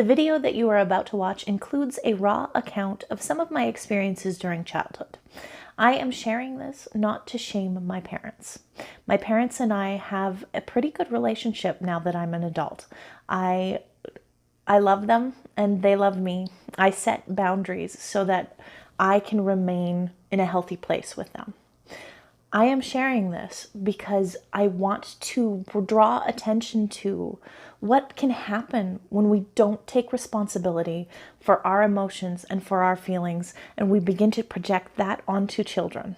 The video that you are about to watch includes a raw account of some of my experiences during childhood. I am sharing this not to shame my parents. My parents and I have a pretty good relationship now that I'm an adult. I love them and they love me. I set boundaries so that I can remain in a healthy place with them. I am sharing this because I want to draw attention to what can happen when we don't take responsibility for our emotions and for our feelings, and we begin to project that onto children.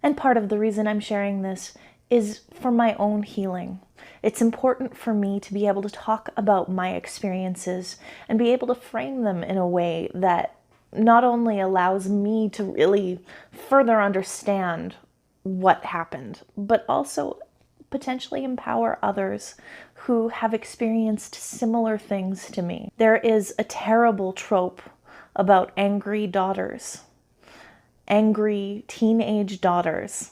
And part of the reason I'm sharing this is for my own healing. It's important for me to be able to talk about my experiences and be able to frame them in a way that not only allows me to really further understand what happened, but also potentially empower others who have experienced similar things to me. There is a terrible trope about angry daughters, angry teenage daughters,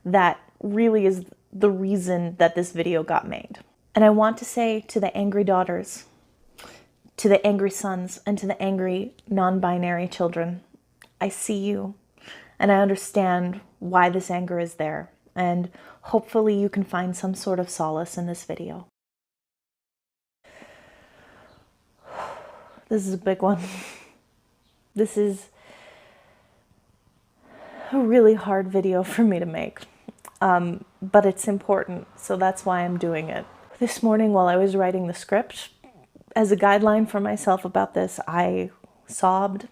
that really is the reason that this video got made. And I want to say to the angry daughters, to the angry sons, and to the angry non-binary children, I see you and I understand why this anger is there, and hopefully you can find some sort of solace in this video. This is a big one. This is a really hard video for me to make, but it's important, so that's why I'm doing it. This morning while I was writing the script, as a guideline for myself about this, I sobbed.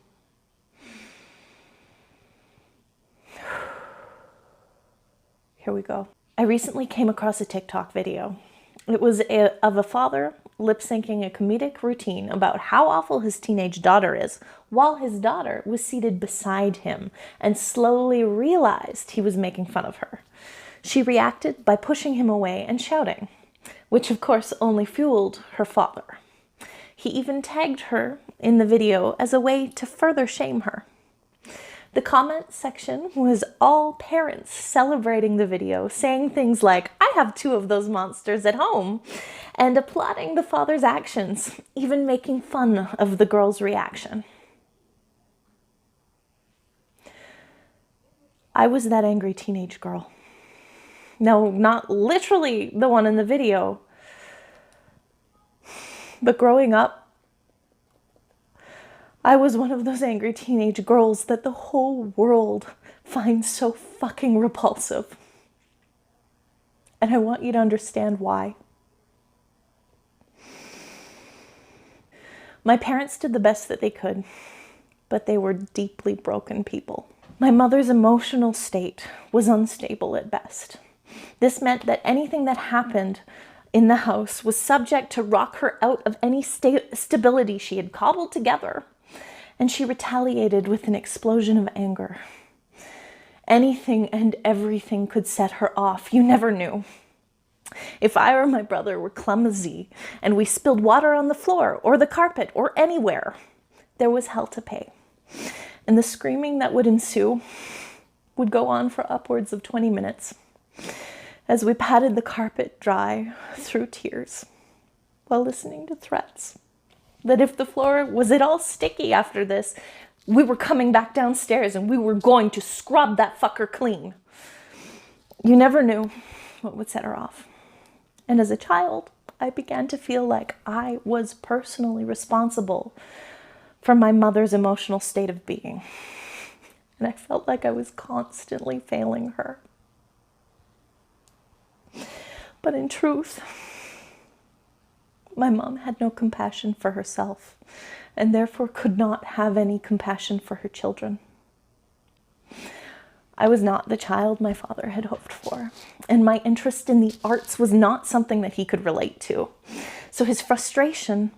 Here we go. I recently came across a TikTok video. It was of a father lip-syncing a comedic routine about how awful his teenage daughter is, while his daughter was seated beside him and slowly realized he was making fun of her. She reacted by pushing him away and shouting, which of course only fueled her father. He even tagged her in the video as a way to further shame her. The comment section was all parents celebrating the video, saying things like, "I have 2 of those monsters at home," and applauding the father's actions, even making fun of the girl's reaction. I was that angry teenage girl. No, not literally the one in the video, but growing up, I was one of those angry teenage girls that the whole world finds so fucking repulsive. And I want you to understand why. My parents did the best that they could, but they were deeply broken people. My mother's emotional state was unstable at best. This meant that anything that happened in the house was subject to rock her out of any stability she had cobbled together. And she retaliated with an explosion of anger. Anything and everything could set her off. You never knew. If I or my brother were clumsy and we spilled water on the floor or the carpet or anywhere, there was hell to pay. And the screaming that would ensue would go on for upwards of 20 minutes as we patted the carpet dry through tears while listening to threats that if the floor was at all sticky after this, we were coming back downstairs and we were going to scrub that fucker clean. You never knew what would set her off. And as a child, I began to feel like I was personally responsible for my mother's emotional state of being. And I felt like I was constantly failing her. But in truth, my mom had no compassion for herself and therefore could not have any compassion for her children. I was not the child my father had hoped for, and my interest in the arts was not something that he could relate to. So his frustration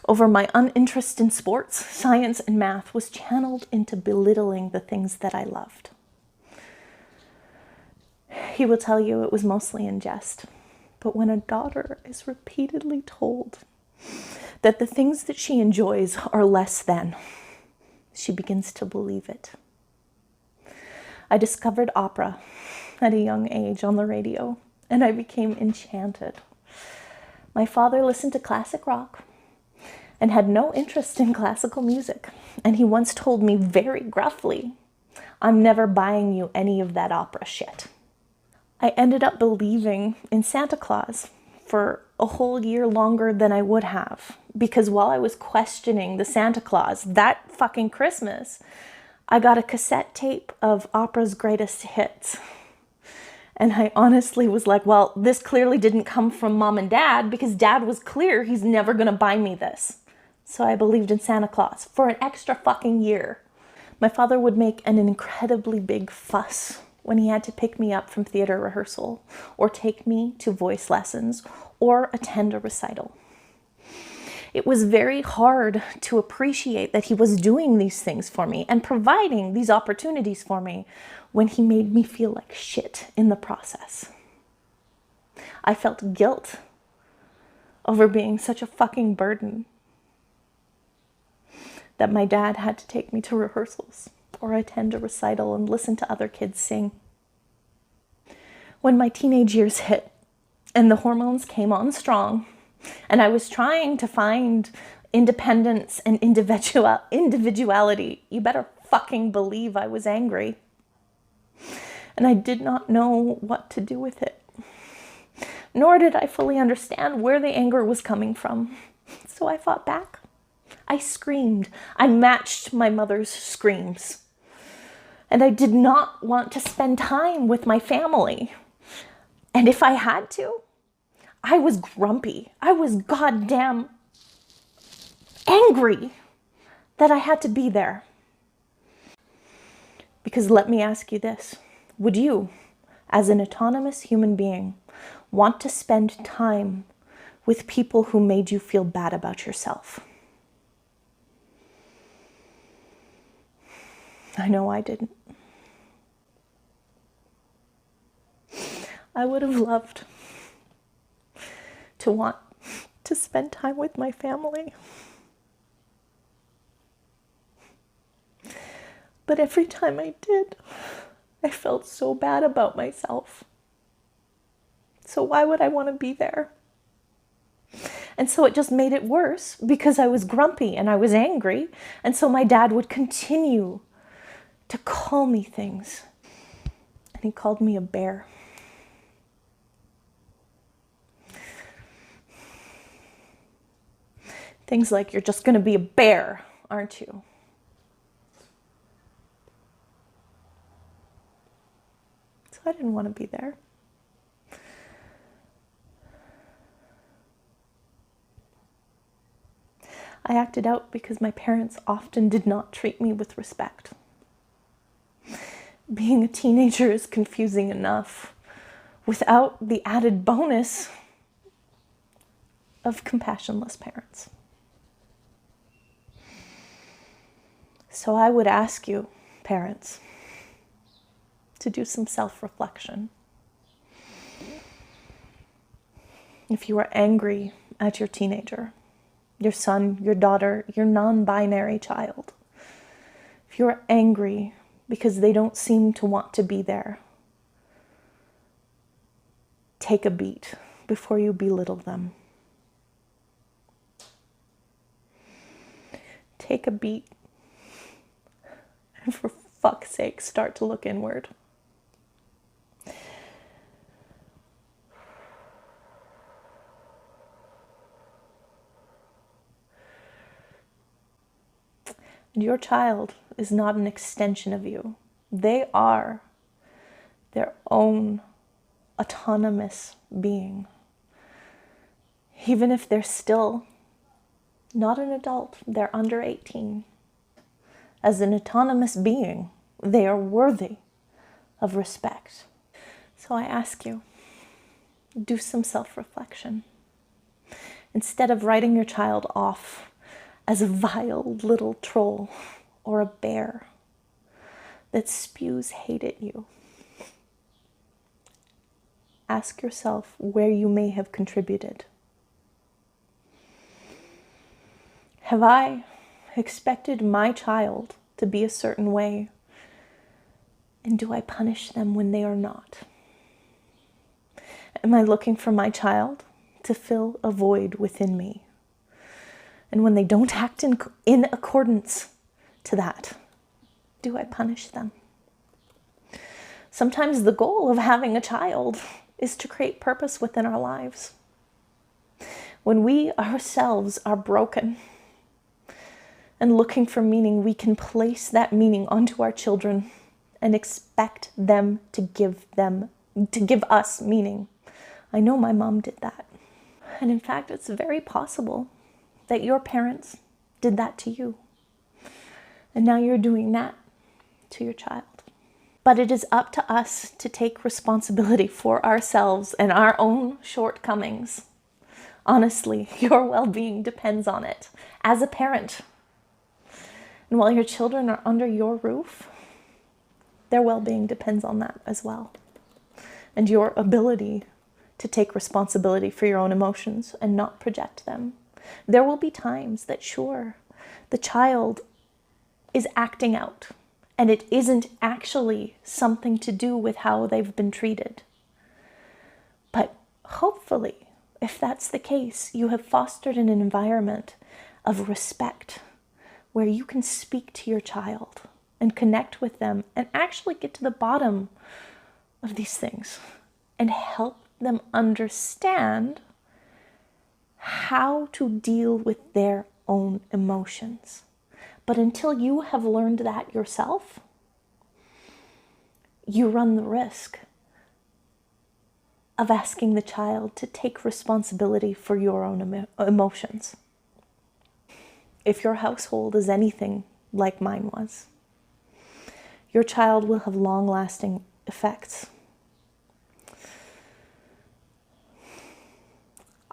over my uninterest in sports, science, and math was channeled into belittling the things that I loved. He will tell you it was mostly in jest. But when a daughter is repeatedly told that the things that she enjoys are less than, she begins to believe it. I discovered opera at a young age on the radio, and I became enchanted. My father listened to classic rock, and had no interest in classical music. And he once told me very gruffly, "I'm never buying you any of that opera shit." I ended up believing in Santa Claus for a whole year longer than I would have, because while I was questioning the Santa Claus that fucking Christmas, I got a cassette tape of opera's greatest hits. And I honestly was like, well, this clearly didn't come from mom and dad, because dad was clear he's never gonna buy me this. So I believed in Santa Claus for an extra fucking year. My father would make an incredibly big fuss when he had to pick me up from theater rehearsal, or take me to voice lessons, or attend a recital. It was very hard to appreciate that he was doing these things for me and providing these opportunities for me when he made me feel like shit in the process. I felt guilt over being such a fucking burden that my dad had to take me to rehearsals or attend a recital and listen to other kids sing. When my teenage years hit and the hormones came on strong, and I was trying to find independence and individuality, you better fucking believe I was angry. And I did not know what to do with it. Nor did I fully understand where the anger was coming from. So I fought back. I screamed. I matched my mother's screams. And I did not want to spend time with my family. And if I had to, I was grumpy. I was goddamn angry that I had to be there. Because let me ask you this. Would you, as an autonomous human being, want to spend time with people who made you feel bad about yourself? I know I didn't. I would have loved to want to spend time with my family. But every time I did, I felt so bad about myself. So why would I want to be there? And so it just made it worse because I was grumpy and I was angry. And so my dad would continue to call me things. And he called me a bear. Things like, "You're just going to be a bear, aren't you?" So I didn't want to be there. I acted out because my parents often did not treat me with respect. Being a teenager is confusing enough without the added bonus of compassionless parents. So I would ask you, parents, to do some self-reflection. If you are angry at your teenager, your son, your daughter, your non-binary child, if you are angry because they don't seem to want to be there, take a beat before you belittle them. Take a beat. And for fuck's sake, start to look inward. And your child is not an extension of you. They are their own autonomous being. Even if they're still not an adult, they're under 18. As an autonomous being, they are worthy of respect. So I ask you, do some self-reflection. Instead of writing your child off as a vile little troll or a bear that spews hate at you, ask yourself where you may have contributed. Have I expected my child to be a certain way, and do I punish them when they are not? Am I looking for my child to fill a void within me? And when they don't act in accordance to that, do I punish them? Sometimes the goal of having a child is to create purpose within our lives. When we ourselves are broken and looking for meaning, we can place that meaning onto our children and expect them to give us meaning. I know my mom did that. And in fact, it's very possible that your parents did that to you. And now you're doing that to your child. But it is up to us to take responsibility for ourselves and our own shortcomings. Honestly, your well-being depends on it as a parent. And while your children are under your roof, their well-being depends on that as well. And your ability to take responsibility for your own emotions and not project them. There will be times that, sure, the child is acting out, and it isn't actually something to do with how they've been treated. But hopefully, if that's the case, you have fostered an environment of respect where you can speak to your child and connect with them and actually get to the bottom of these things and help them understand how to deal with their own emotions. But until you have learned that yourself, you run the risk of asking the child to take responsibility for your own emotions. If your household is anything like mine was, your child will have long-lasting effects.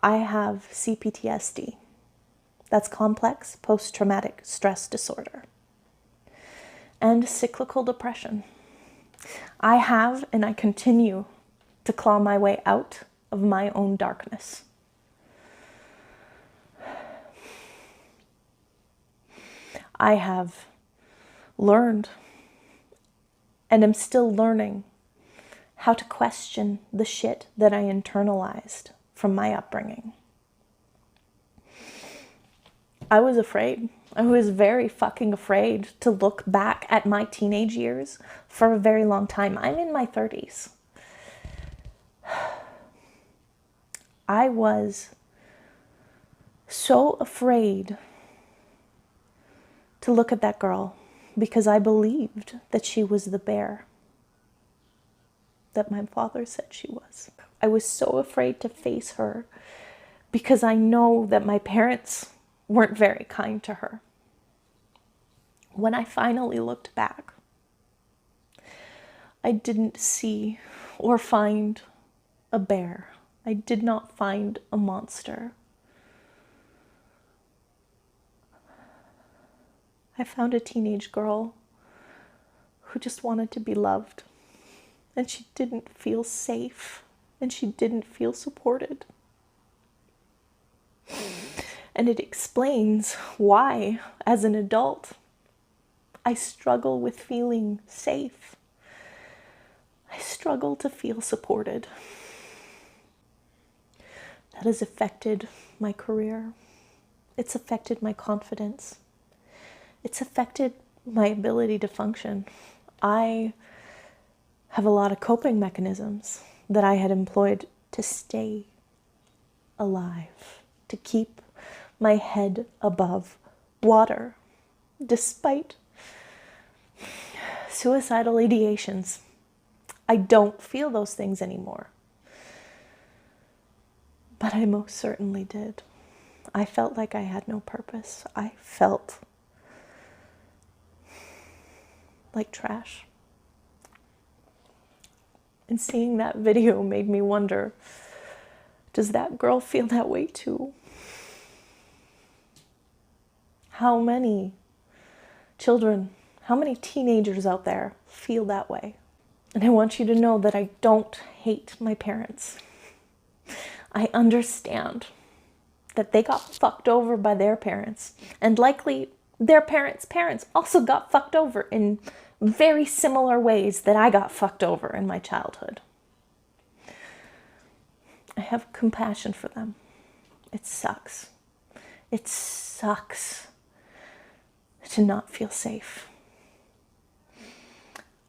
I have CPTSD. That's complex post-traumatic stress disorder. And cyclical depression. I have and I continue to claw my way out of my own darkness. I have learned and am still learning how to question the shit that I internalized from my upbringing. I was afraid. I was very fucking afraid to look back at my teenage years for a very long time. I'm in my 30s. I was so afraid to look at that girl because I believed that she was the bear that my father said she was. I was so afraid to face her because I know that my parents weren't very kind to her. When I finally looked back, I didn't see or find a bear. I did not find a monster. I found a teenage girl who just wanted to be loved, and she didn't feel safe, and she didn't feel supported. And it explains why, as an adult, I struggle with feeling safe. I struggle to feel supported. That has affected my career. It's affected my confidence. It's affected my ability to function. I have a lot of coping mechanisms that I had employed to stay alive, to keep my head above water, despite suicidal ideations. I don't feel those things anymore. But I most certainly did. I felt like I had no purpose. I felt like trash. And seeing that video made me wonder, does that girl feel that way too? How many children, how many teenagers out there feel that way? And I want you to know that I don't hate my parents. I understand that they got fucked over by their parents, and likely their parents' parents also got fucked over in very similar ways that I got fucked over in my childhood. I have compassion for them. It sucks. It sucks to not feel safe.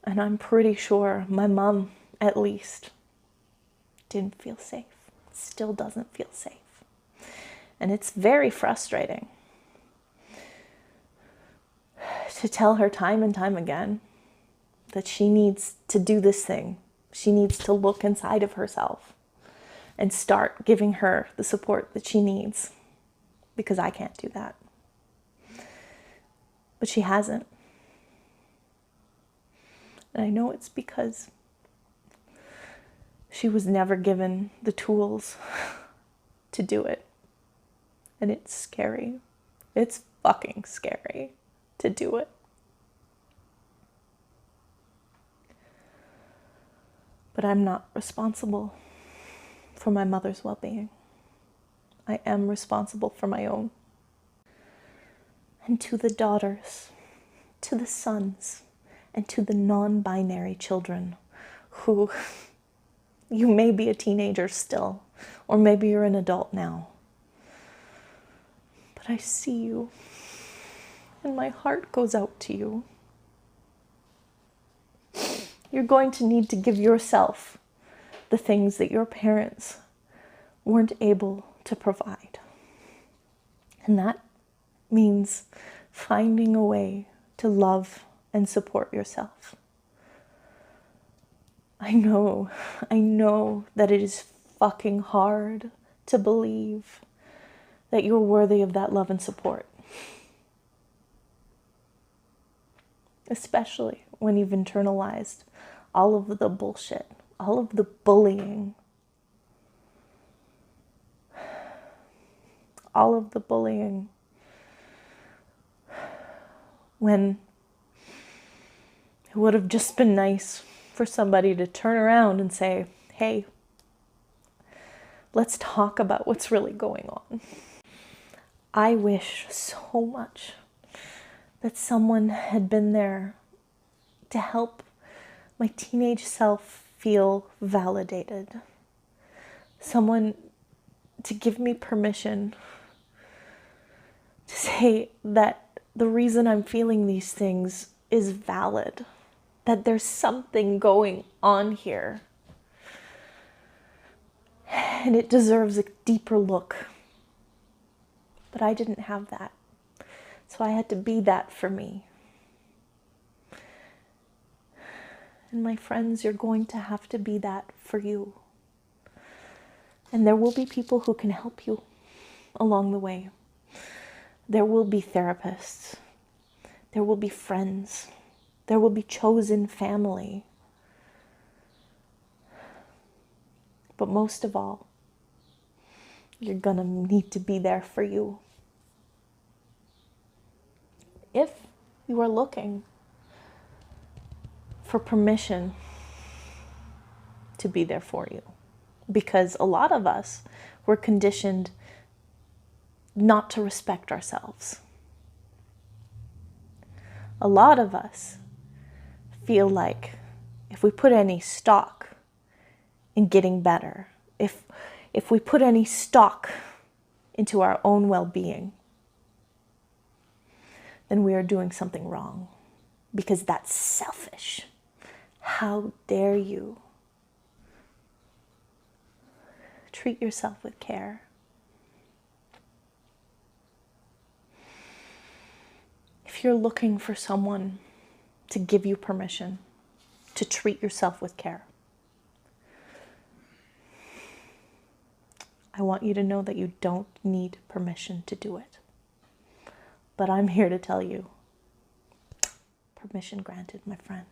And I'm pretty sure my mom, at least, didn't feel safe. Still doesn't feel safe. And it's very frustrating to tell her time and time again that she needs to do this thing. She needs to look inside of herself and start giving her the support that she needs, because I can't do that. But she hasn't. And I know it's because she was never given the tools to do it. And it's scary. It's fucking scary to do it. But I'm not responsible for my mother's well-being. I am responsible for my own. And to the daughters, to the sons, and to the non-binary children who, you may be a teenager still, or maybe you're an adult now. But I see you, and my heart goes out to you. You're going to need to give yourself the things that your parents weren't able to provide. And that means finding a way to love and support yourself. I know that it is fucking hard to believe that you're worthy of that love and support. Especially when you've internalized all of the bullshit, all of the bullying, when it would have just been nice for somebody to turn around and say, hey, let's talk about what's really going on. I wish so much that someone had been there to help my teenage self feel validated. Someone to give me permission to say that the reason I'm feeling these things is valid, that there's something going on here, and it deserves a deeper look. But I didn't have that, so I had to be that for me. And my friends, you're going to have to be that for you. And there will be people who can help you along the way. There will be therapists. There will be friends. There will be chosen family. But most of all, you're gonna need to be there for you. If you are looking for permission to be there for you, because a lot of us were conditioned not to respect ourselves. A lot of us feel like if we put any stock in getting better, if we put any stock into our own well-being, then we are doing something wrong, because that's selfish. How dare you? Treat yourself with care. If you're looking for someone to give you permission to treat yourself with care, I want you to know that you don't need permission to do it. But I'm here to tell you, permission granted, my friend.